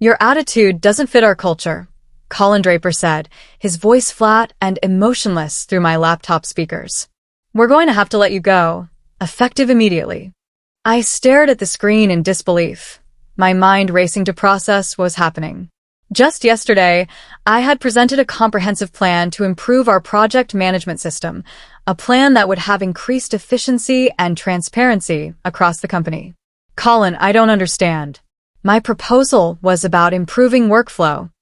Your attitude doesn't fit our culture, Colin Draper said, his voice flat and emotionless through my laptop speakers. We're going to have to let you go, effective immediately. I stared at the screen in disbelief, my mind racing to process what was happening. Just yesterday, I had presented a comprehensive plan to improve our project management system, a plan that would have increased efficiency and transparency across the company. Colin, I don't understand. My proposal was about improving workflow.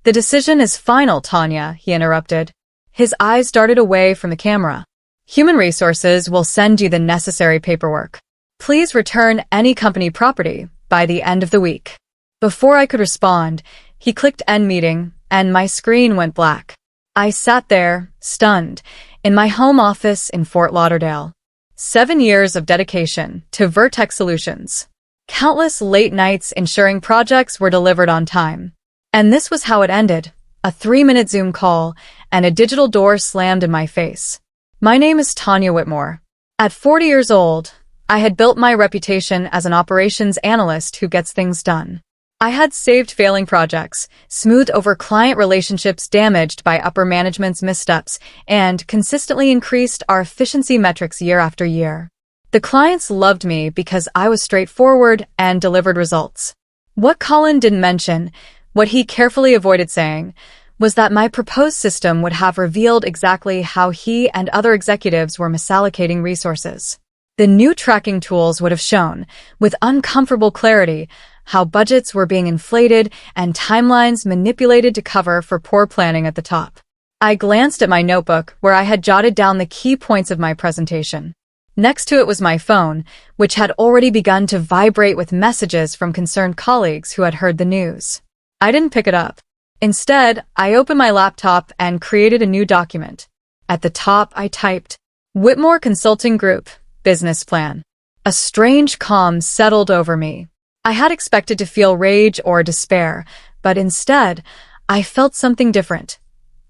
The decision is final, Tanya, he interrupted. His eyes darted away from the camera. Human Resources will send you the necessary paperwork. Please return any company property by the end of the week. Before I could respond, he clicked end meeting, and my screen went black. I sat there, stunned, in my home office in Fort Lauderdale. 7 years of dedication to Vertex Solutions. Countless late nights ensuring projects were delivered on time. And this was how it ended. A 3-minute Zoom call, and a digital door slammed in my face. My name is Tanya Whitmore. At 40 years old, I had built my reputation as an operations analyst who gets things done. I had saved failing projects, smoothed over client relationships damaged by upper management's missteps, and consistently increased our efficiency metrics year after year. The clients loved me because I was straightforward and delivered results. What Colin didn't mention, what he carefully avoided saying, was that my proposed system would have revealed exactly how he and other executives were misallocating resources. The new tracking tools would have shown, with uncomfortable clarity, how budgets were being inflated and timelines manipulated to cover for poor planning at the top. I glanced at my notebook where I had jotted down the key points of my presentation. Next to it was my phone, which had already begun to vibrate with messages from concerned colleagues who had heard the news. I didn't pick it up. Instead, I opened my laptop and created a new document. At the top, I typed, Whitmore Consulting Group, Business Plan. A strange calm settled over me. I had expected to feel rage or despair, but instead, I felt something different.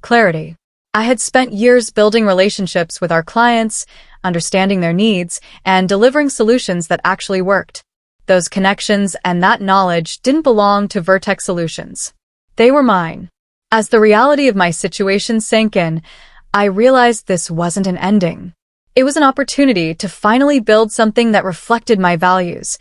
Clarity. I had spent years building relationships with our clients, understanding their needs, and delivering solutions that actually worked. Those connections and that knowledge didn't belong to Vertex Solutions. They were mine. As the reality of my situation sank in, I realized this wasn't an ending. It was an opportunity to finally build something that reflected my values: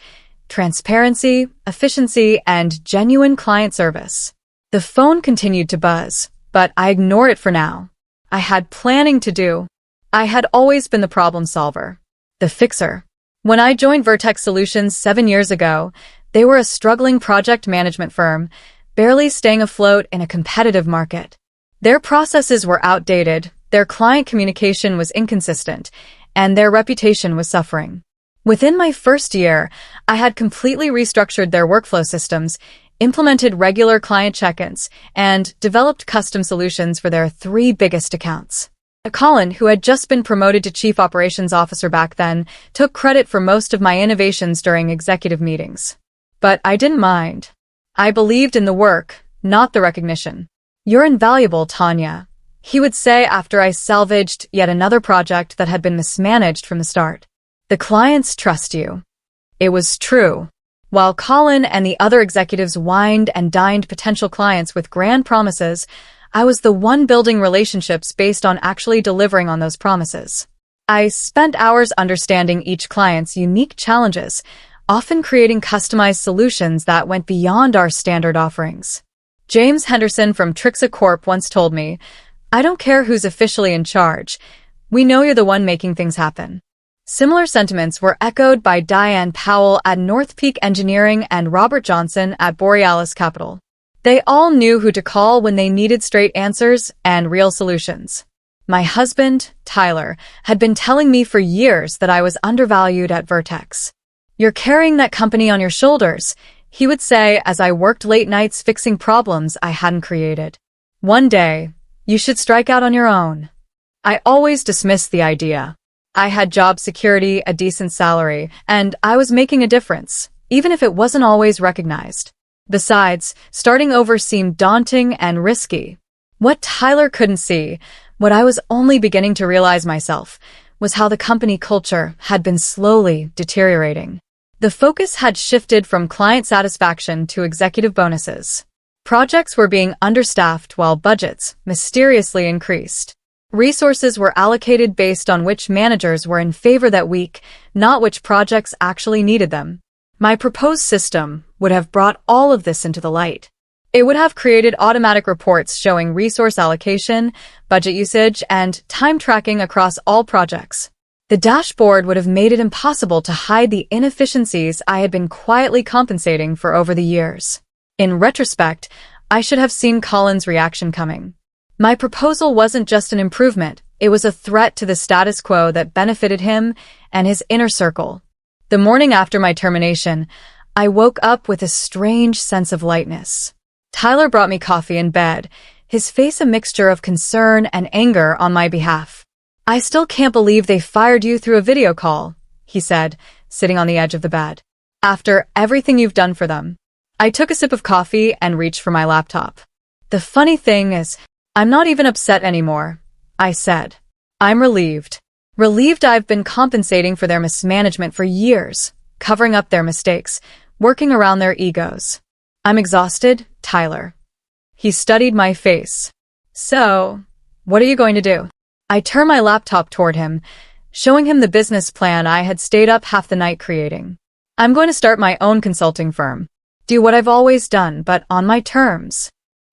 transparency, efficiency, and genuine client service. The phone continued to buzz, but I ignored it for now. I had planning to do. I had always been the problem solver, the fixer. When I joined Vertex Solutions 7 years ago, they were a struggling project management firm, barely staying afloat in a competitive market. Their processes were outdated, their client communication was inconsistent, and their reputation was suffering. Within my first year, I had completely restructured their workflow systems, implemented regular client check-ins, and developed custom solutions for their 3 biggest accounts. Colin, who had just been promoted to Chief Operations Officer back then, took credit for most of my innovations during executive meetings. But I didn't mind. I believed in the work, not the recognition. You're invaluable, Tanya, he would say after I salvaged yet another project that had been mismanaged from the start. The clients trust you. It was true. While Colin and the other executives wined and dined potential clients with grand promises, I was the one building relationships based on actually delivering on those promises. I spent hours understanding each client's unique challenges, often creating customized solutions that went beyond our standard offerings. James Henderson from Trixa Corp once told me, "I don't care who's officially in charge. We know you're the one making things happen." Similar sentiments were echoed by Diane Powell at North Peak Engineering and Robert Johnson at Borealis Capital. They all knew who to call when they needed straight answers and real solutions. My husband, Tyler, had been telling me for years that I was undervalued at Vertex. "You're carrying that company on your shoulders," he would say as I worked late nights fixing problems I hadn't created. "One day, you should strike out on your own." I always dismissed the idea. I had job security, a decent salary, and I was making a difference, even if it wasn't always recognized. Besides, starting over seemed daunting and risky. What Tyler couldn't see, what I was only beginning to realize myself, was how the company culture had been slowly deteriorating. The focus had shifted from client satisfaction to executive bonuses. Projects were being understaffed while budgets mysteriously increased. Resources were allocated based on which managers were in favor that week, not which projects actually needed them. My proposed system would have brought all of this into the light. It would have created automatic reports showing resource allocation, budget usage, and time tracking across all projects. The dashboard would have made it impossible to hide the inefficiencies I had been quietly compensating for over the years. In retrospect, I should have seen Colin's reaction coming. My proposal wasn't just an improvement, it was a threat to the status quo that benefited him and his inner circle. The morning after my termination, I woke up with a strange sense of lightness. Tyler brought me coffee in bed, his face a mixture of concern and anger on my behalf. "I still can't believe they fired you through a video call," he said, sitting on the edge of the bed. "After everything you've done for them." I took a sip of coffee and reached for my laptop. "The funny thing is, I'm not even upset anymore," I said. "I'm relieved. Relieved I've been compensating for their mismanagement for years, covering up their mistakes, working around their egos. I'm exhausted, Tyler." He studied my face. "So, what are you going to do?" I turned my laptop toward him, showing him the business plan I had stayed up half the night creating. "I'm going to start my own consulting firm. Do what I've always done, but on my terms."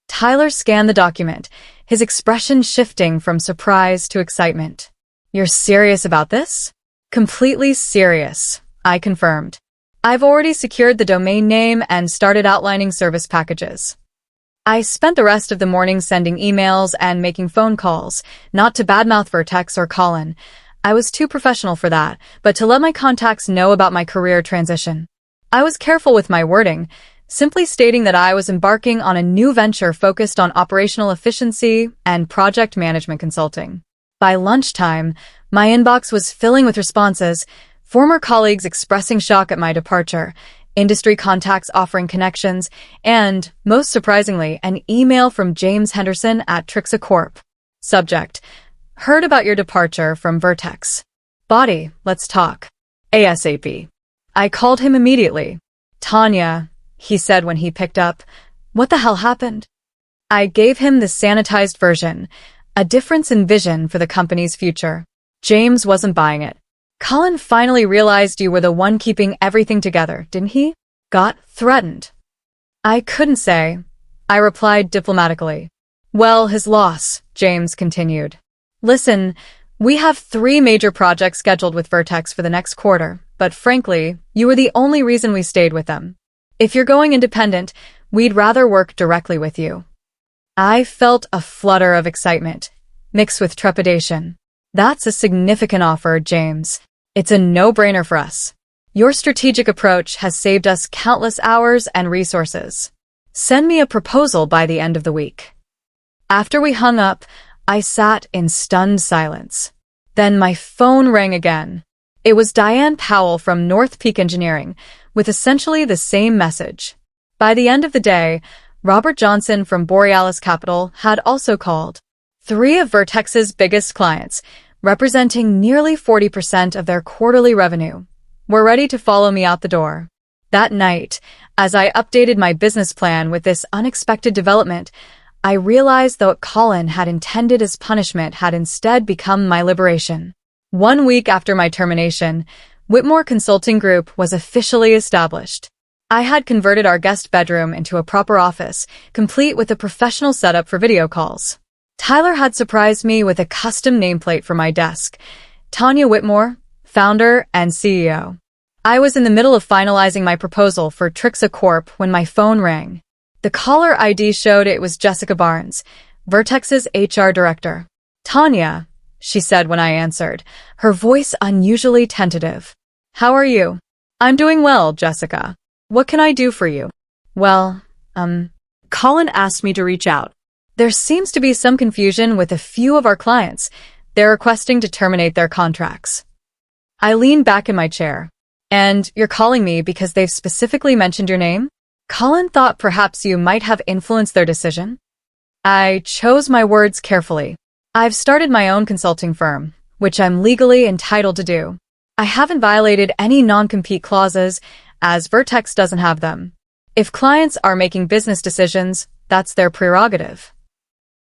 Tyler scanned the document, his expression shifting from surprise to excitement. "You're serious about this?" "Completely serious," I confirmed. "I've already secured the domain name and started outlining service packages." I spent the rest of the morning sending emails and making phone calls, not to badmouth Vertex or Colin. I was too professional for that, but to let my contacts know about my career transition. I was careful with my wording, simply stating that I was embarking on a new venture focused on operational efficiency and project management consulting. By lunchtime, my inbox was filling with responses, former colleagues expressing shock at my departure, industry contacts offering connections, and, most surprisingly, an email from James Henderson at Trixa Corp. Subject: "Heard about your departure from Vertex. Body, let's talk. ASAP." I called him immediately. "Tanya," he said when he picked up, "what the hell happened?" I gave him the sanitized version, a difference in vision for the company's future. James wasn't buying it. "Colin finally realized you were the one keeping everything together, didn't he? Got threatened?" I couldn't say. I replied diplomatically. "Well, his loss," James continued. "Listen, we have 3 major projects scheduled with Vertex for the next quarter, but frankly, you were the only reason we stayed with them. If you're going independent, we'd rather work directly with you." I felt a flutter of excitement, mixed with trepidation. "That's a significant offer, James. It's a no-brainer for us. Your strategic approach has saved us countless hours and resources. Send me a proposal by the end of the week." After we hung up, I sat in stunned silence. Then my phone rang again. It was Diane Powell from North Peak Engineering, with essentially the same message. By the end of the day, Robert Johnson from Borealis Capital had also called. 3 of Vertex's biggest clients, representing nearly 40% of their quarterly revenue, were ready to follow me out the door. That night, as I updated my business plan with this unexpected development, I realized that what Colin had intended as punishment had instead become my liberation. 1 week after my termination, Whitmore Consulting Group was officially established. I had converted our guest bedroom into a proper office, complete with a professional setup for video calls. Tyler had surprised me with a custom nameplate for my desk. Tanya Whitmore, founder and CEO. I was in the middle of finalizing my proposal for Trixa Corp when my phone rang. The caller ID showed it was Jessica Barnes, Vertex's HR director. "Tanya," she said when I answered, her voice unusually tentative. "How are you?" "I'm doing well, Jessica. What can I do for you?" "Well, Colin asked me to reach out. There seems to be some confusion with a few of our clients. They're requesting to terminate their contracts." I leaned back in my chair. "And you're calling me because they've specifically mentioned your name? Colin thought perhaps you might have influenced their decision?" I chose my words carefully. "I've started my own consulting firm, which I'm legally entitled to do. I haven't violated any non-compete clauses, as Vertex doesn't have them. If clients are making business decisions, that's their prerogative.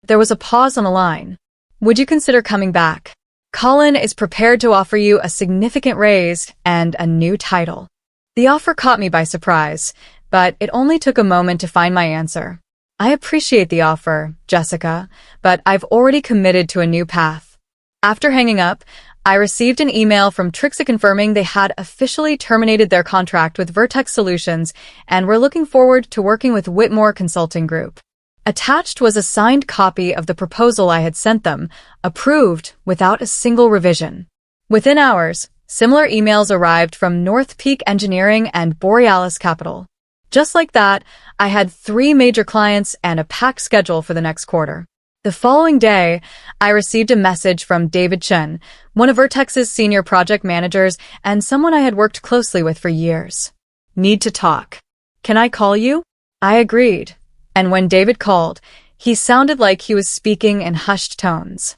There was a pause on the line. Would you consider coming back? Colin is prepared to offer you a significant raise and a new title. The offer caught me by surprise, but it only took a moment to find my answer. I appreciate the offer, Jessica, but I've already committed to a new path. After hanging up, I received an email from Trixie confirming they had officially terminated their contract with Vertex Solutions and were looking forward to working with Whitmore Consulting Group. Attached was a signed copy of the proposal I had sent them, approved without a single revision. Within hours, similar emails arrived from North Peak Engineering and Borealis Capital. Just like that, I had 3 major clients and a packed schedule for the next quarter. The following day, I received a message from David Chen, one of Vertex's senior project managers and someone I had worked closely with for years. Need to talk. Can I call you? I agreed. And when David called, he sounded like he was speaking in hushed tones.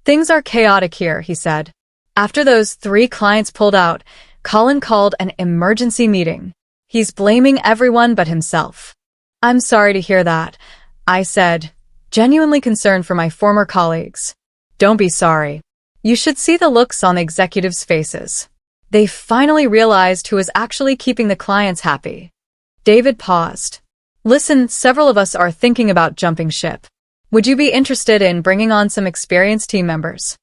Things are chaotic here, he said. After those 3 clients pulled out, Colin called an emergency meeting. He's blaming everyone but himself. I'm sorry to hear that, I said, genuinely concerned for my former colleagues. Don't be sorry. You should see the looks on the executives' faces. They finally realized who was actually keeping the clients happy. David paused. Listen, several of us are thinking about jumping ship. Would you be interested in bringing on some experienced team members?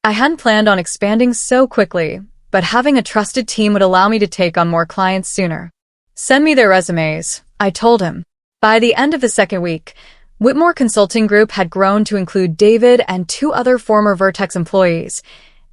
I hadn't planned on expanding so quickly, but having a trusted team would allow me to take on more clients sooner. Send me their resumes, I told him. By the end of the second week, Whitmore Consulting Group had grown to include David and 2 other former Vertex employees,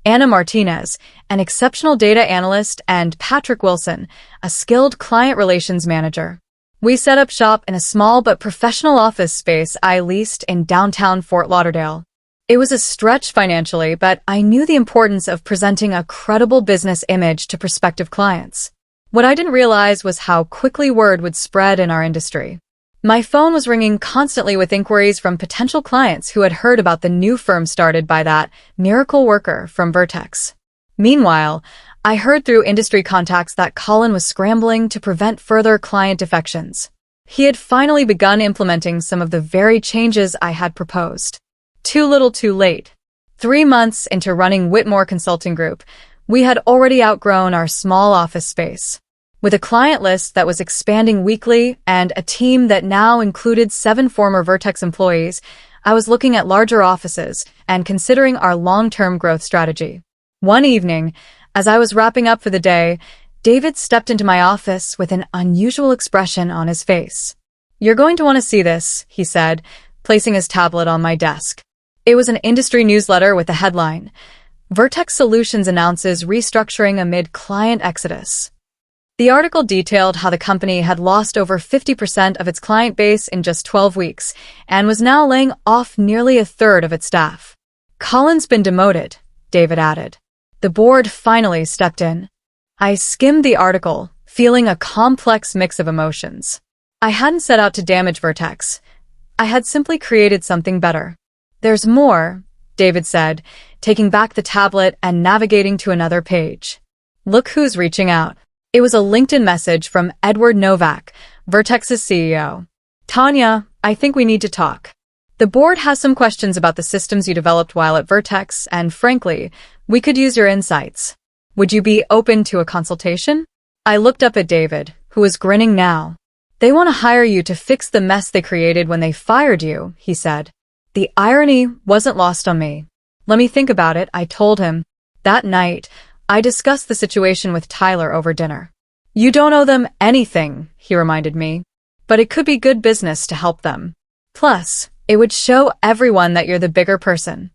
Anna Martinez, an exceptional data analyst, and Patrick Wilson, a skilled client relations manager. We set up shop in a small but professional office space I leased in downtown Fort Lauderdale. It was a stretch financially, but I knew the importance of presenting a credible business image to prospective clients. What I didn't realize was how quickly word would spread in our industry. My phone was ringing constantly with inquiries from potential clients who had heard about the new firm started by that miracle worker from Vertex. Meanwhile, I heard through industry contacts that Colin was scrambling to prevent further client defections. He had finally begun implementing some of the very changes I had proposed. Too little too late. 3 months into running Whitmore Consulting Group, we had already outgrown our small office space. With a client list that was expanding weekly and a team that now included 7 former Vertex employees, I was looking at larger offices and considering our long-term growth strategy. One evening, as I was wrapping up for the day, David stepped into my office with an unusual expression on his face. You're going to want to see this, he said, placing his tablet on my desk. It was an industry newsletter with a headline, Vertex Solutions announces restructuring amid client exodus. The article detailed how the company had lost over 50% of its client base in just 12 weeks and was now laying off nearly a third of its staff. Colin's been demoted, David added. The board finally stepped in. I skimmed the article, feeling a complex mix of emotions. I hadn't set out to damage Vertex. I had simply created something better. There's more, David said, taking back the tablet and navigating to another page. Look who's reaching out. It was a LinkedIn message from Edward Novak, Vertex's CEO. Tanya, I think we need to talk. The board has some questions about the systems you developed while at Vertex, and frankly, we could use your insights. Would you be open to a consultation? I looked up at David, who was grinning now. They want to hire you to fix the mess they created when they fired you, he said. The irony wasn't lost on me. Let me think about it, I told him. That night, I discussed the situation with Tyler over dinner. You don't owe them anything, he reminded me, but it could be good business to help them. Plus, it would show everyone that you're the bigger person.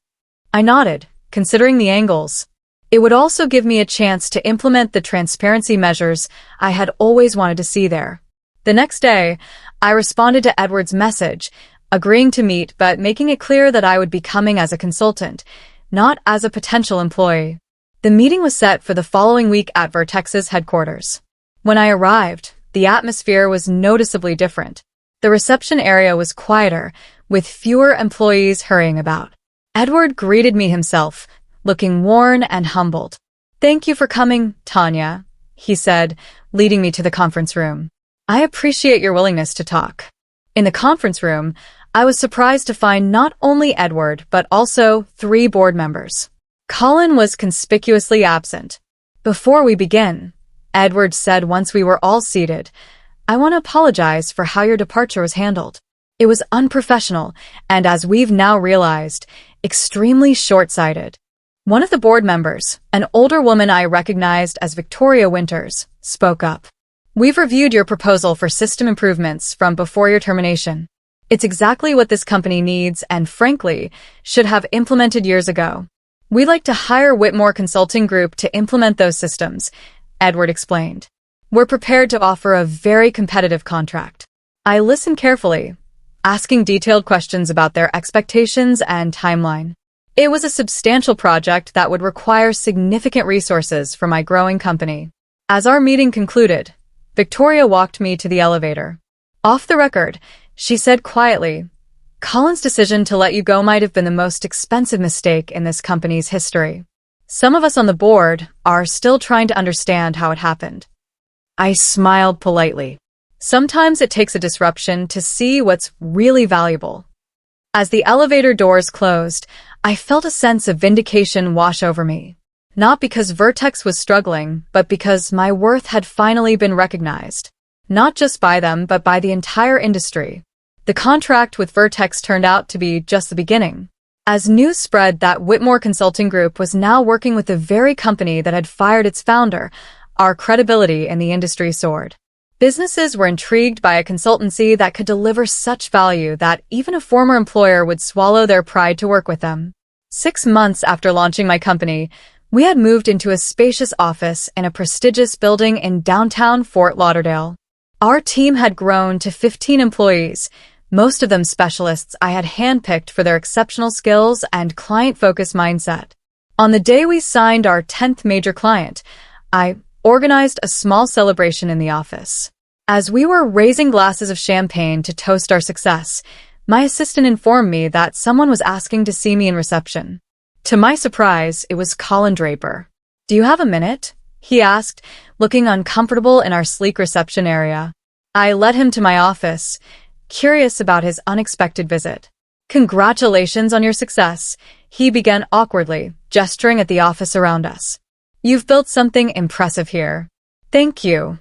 I nodded, considering the angles. It would also give me a chance to implement the transparency measures I had always wanted to see there. The next day, I responded to Edward's message, agreeing to meet but making it clear that I would be coming as a consultant, not as a potential employee. The meeting was set for the following week at Vertex's headquarters. When I arrived, the atmosphere was noticeably different. The reception area was quieter, with fewer employees hurrying about. Edward greeted me himself, looking worn and humbled. Thank you for coming, Tanya, he said, leading me to the conference room. I appreciate your willingness to talk. In the conference room, I was surprised to find not only Edward, but also 3 board members. Colin was conspicuously absent. Before we begin, Edward said once we were all seated, I want to apologize for how your departure was handled. It was unprofessional, and as we've now realized, extremely short-sighted. One of the board members, an older woman I recognized as Victoria Winters, spoke up. We've reviewed your proposal for system improvements from before your termination. It's exactly what this company needs and, frankly, should have implemented years ago. We'd like to hire Whitmore Consulting Group to implement those systems, Edward explained. We're prepared to offer a very competitive contract. I listened carefully, asking detailed questions about their expectations and timeline. It was a substantial project that would require significant resources for my growing company. As our meeting concluded, Victoria walked me to the elevator. Off the record, she said quietly, Colin's decision to let you go might have been the most expensive mistake in this company's history. Some of us on the board are still trying to understand how it happened. I smiled politely. Sometimes it takes a disruption to see what's really valuable. As the elevator doors closed, I felt a sense of vindication wash over me. Not because Vertex was struggling, but because my worth had finally been recognized. Not just by them, but by the entire industry. The contract with Vertex turned out to be just the beginning. As news spread that Whitmore Consulting Group was now working with the very company that had fired its founder, our credibility in the industry soared. Businesses were intrigued by a consultancy that could deliver such value that even a former employer would swallow their pride to work with them. 6 months after launching my company, we had moved into a spacious office in a prestigious building in downtown Fort Lauderdale. Our team had grown to 15 employees, most of them specialists I had handpicked for their exceptional skills and client-focused mindset. On the day we signed our 10th major client, I organized a small celebration in the office. As we were raising glasses of champagne to toast our success, my assistant informed me that someone was asking to see me in reception. To my surprise, it was Colin Draper. Do you have a minute? He asked, looking uncomfortable in our sleek reception area. I led him to my office, curious about his unexpected visit. Congratulations on your success, he began awkwardly, gesturing at the office around us. You've built something impressive here. Thank you,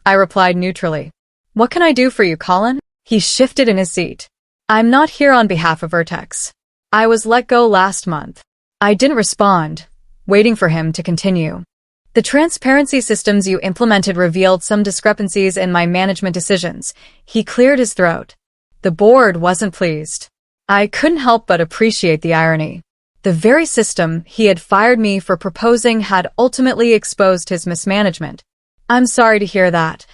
I replied neutrally. What can I do for you, Colin? He shifted in his seat. I'm not here on behalf of Vertex. I was let go last month. I didn't respond, waiting for him to continue. The transparency systems you implemented revealed some discrepancies in my management decisions. He cleared his throat. The board wasn't pleased. I couldn't help but appreciate the irony. The very system he had fired me for proposing had ultimately exposed his mismanagement. I'm sorry to hear that,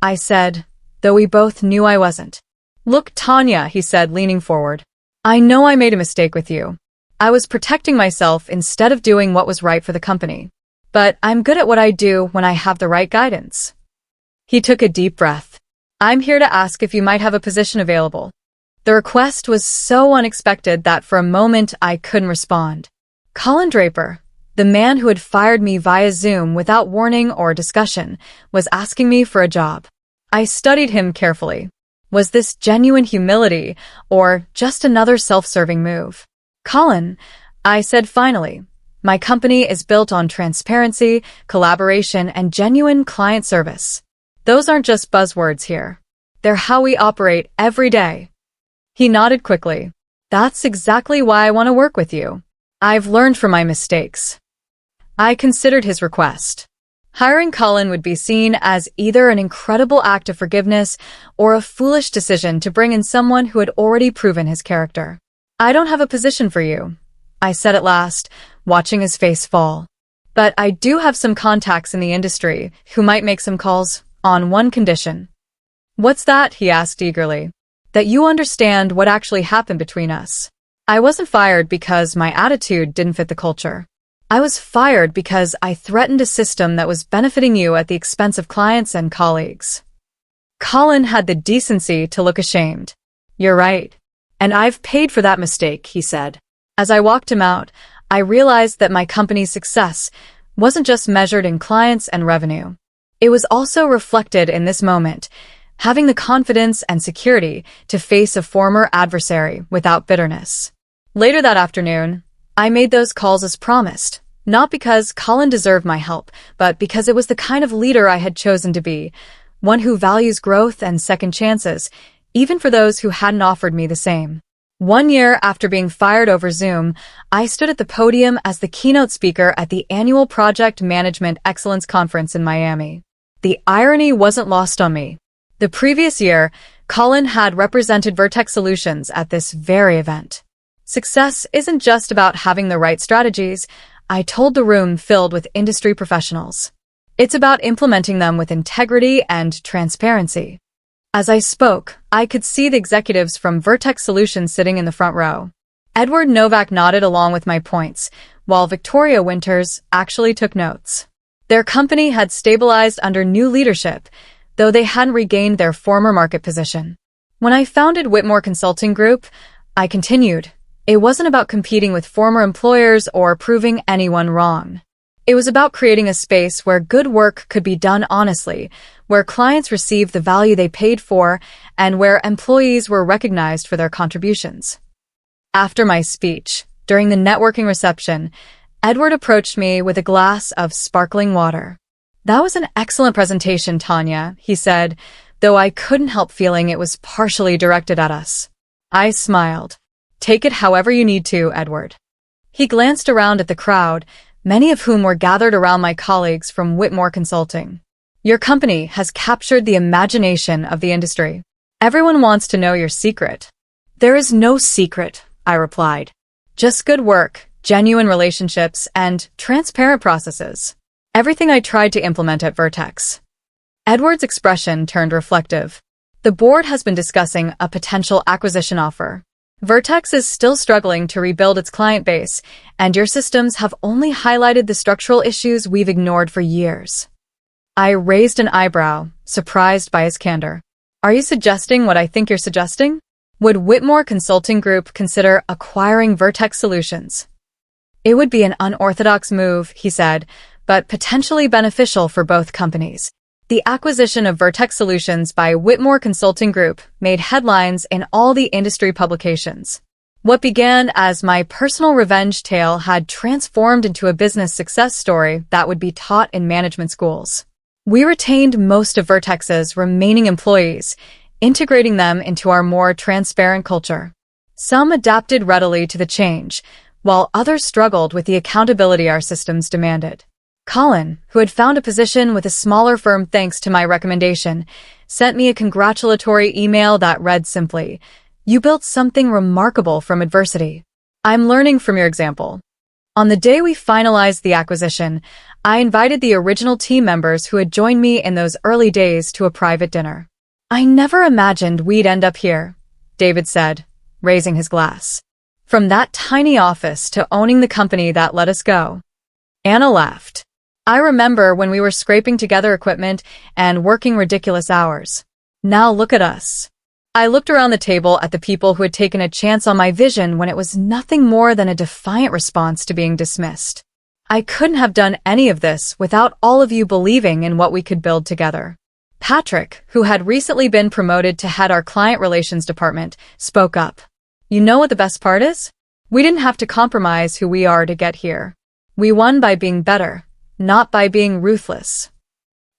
I said, though we both knew I wasn't. Look, Tanya, he said, leaning forward. I know I made a mistake with you. I was protecting myself instead of doing what was right for the company. But I'm good at what I do when I have the right guidance. He took a deep breath. I'm here to ask if you might have a position available. The request was so unexpected that for a moment I couldn't respond. Colin Draper, the man who had fired me via Zoom without warning or discussion, was asking me for a job. I studied him carefully. Was this genuine humility or just another self-serving move? Colin, I said finally, my company is built on transparency, collaboration, and genuine client service. Those aren't just buzzwords here. They're how we operate every day. He nodded quickly. That's exactly why I want to work with you. I've learned from my mistakes. I considered his request. Hiring Colin would be seen as either an incredible act of forgiveness or a foolish decision to bring in someone who had already proven his character. I don't have a position for you, I said at last, watching his face fall. But I do have some contacts in the industry who might make some calls on one condition. What's that? He asked eagerly. That you understand what actually happened between us. I wasn't fired because my attitude didn't fit the culture. I was fired because I threatened a system that was benefiting you at the expense of clients and colleagues. Colin had the decency to look ashamed. You're right. And I've paid for that mistake, he said. As I walked him out, I realized that my company's success, wasn't just measured in clients and revenue. It was also reflected in this moment, having the confidence and security to face a former adversary without bitterness. Later that afternoon, I made those calls as promised, not because Colin deserved my help, but because it was the kind of leader I had chosen to be, one who values growth and second chances, even for those who hadn't offered me the same. 1 year after being fired over Zoom, I stood at the podium as the keynote speaker at the annual Project Management Excellence Conference in Miami. The irony wasn't lost on me. The previous year, Colin had represented Vertex Solutions at this very event. Success isn't just about having the right strategies, I told the room filled with industry professionals. It's about implementing them with integrity and transparency. As I spoke, I could see the executives from Vertex Solutions sitting in the front row. Edward Novak nodded along with my points, while Victoria Winters actually took notes. Their company had stabilized under new leadership, though they hadn't regained their former market position. When I founded Whitmore Consulting Group, I continued. It wasn't about competing with former employers or proving anyone wrong. It was about creating a space where good work could be done honestly, where clients received the value they paid for, and where employees were recognized for their contributions. After my speech, during the networking reception, Edward approached me with a glass of sparkling water. "That was an excellent presentation, Tanya," he said, though I couldn't help feeling it was partially directed at us. I smiled. "Take it however you need to, Edward." He glanced around at the crowd, many of whom were gathered around my colleagues from Whitmore Consulting. "Your company has captured the imagination of the industry. Everyone wants to know your secret." "There is no secret," I replied. "Just good work, genuine relationships, and transparent processes. Everything I tried to implement at Vertex." Edward's expression turned reflective. "The board has been discussing a potential acquisition offer. Vertex is still struggling to rebuild its client base, and your systems have only highlighted the structural issues we've ignored for years." I raised an eyebrow, surprised by his candor. "Are you suggesting what I think you're suggesting? Would Whitmore Consulting Group consider acquiring Vertex Solutions?" "It would be an unorthodox move," he said, "but potentially beneficial for both companies." The acquisition of Vertex Solutions by Whitmore Consulting Group made headlines in all the industry publications. What began as my personal revenge tale had transformed into a business success story that would be taught in management schools. We retained most of Vertex's remaining employees, integrating them into our more transparent culture. Some adapted readily to the change, while others struggled with the accountability our systems demanded. Colin, who had found a position with a smaller firm thanks to my recommendation, sent me a congratulatory email that read simply, "You built something remarkable from adversity. I'm learning from your example." On the day we finalized the acquisition, I invited the original team members who had joined me in those early days to a private dinner. "I never imagined we'd end up here," David said, raising his glass. "From that tiny office to owning the company that let us go." Anna laughed. "I remember when we were scraping together equipment and working ridiculous hours. Now look at us." I looked around the table at the people who had taken a chance on my vision when it was nothing more than a defiant response to being dismissed. I couldn't have done any of this without all of you believing in what we could build together. Patrick, who had recently been promoted to head our client relations department, spoke up. "You know what the best part is? We didn't have to compromise who we are to get here. We won by being better, not by being ruthless."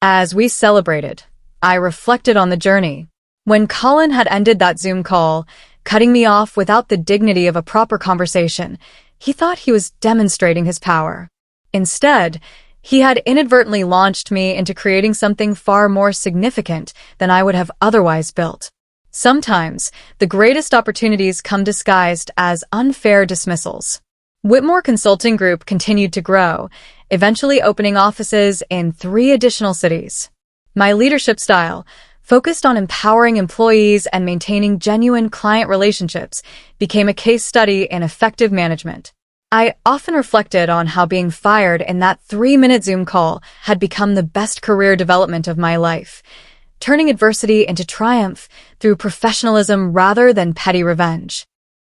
As we celebrated, I reflected on the journey. When Colin had ended that Zoom call, cutting me off without the dignity of a proper conversation, he thought he was demonstrating his power. Instead, he had inadvertently launched me into creating something far more significant than I would have otherwise built. Sometimes, the greatest opportunities come disguised as unfair dismissals. Whitmore Consulting Group continued to grow, eventually opening offices in 3 additional cities. My leadership style, focused on empowering employees and maintaining genuine client relationships, became a case study in effective management. I often reflected on how being fired in that 3-minute Zoom call had become the best career development of my life, turning adversity into triumph through professionalism rather than petty revenge.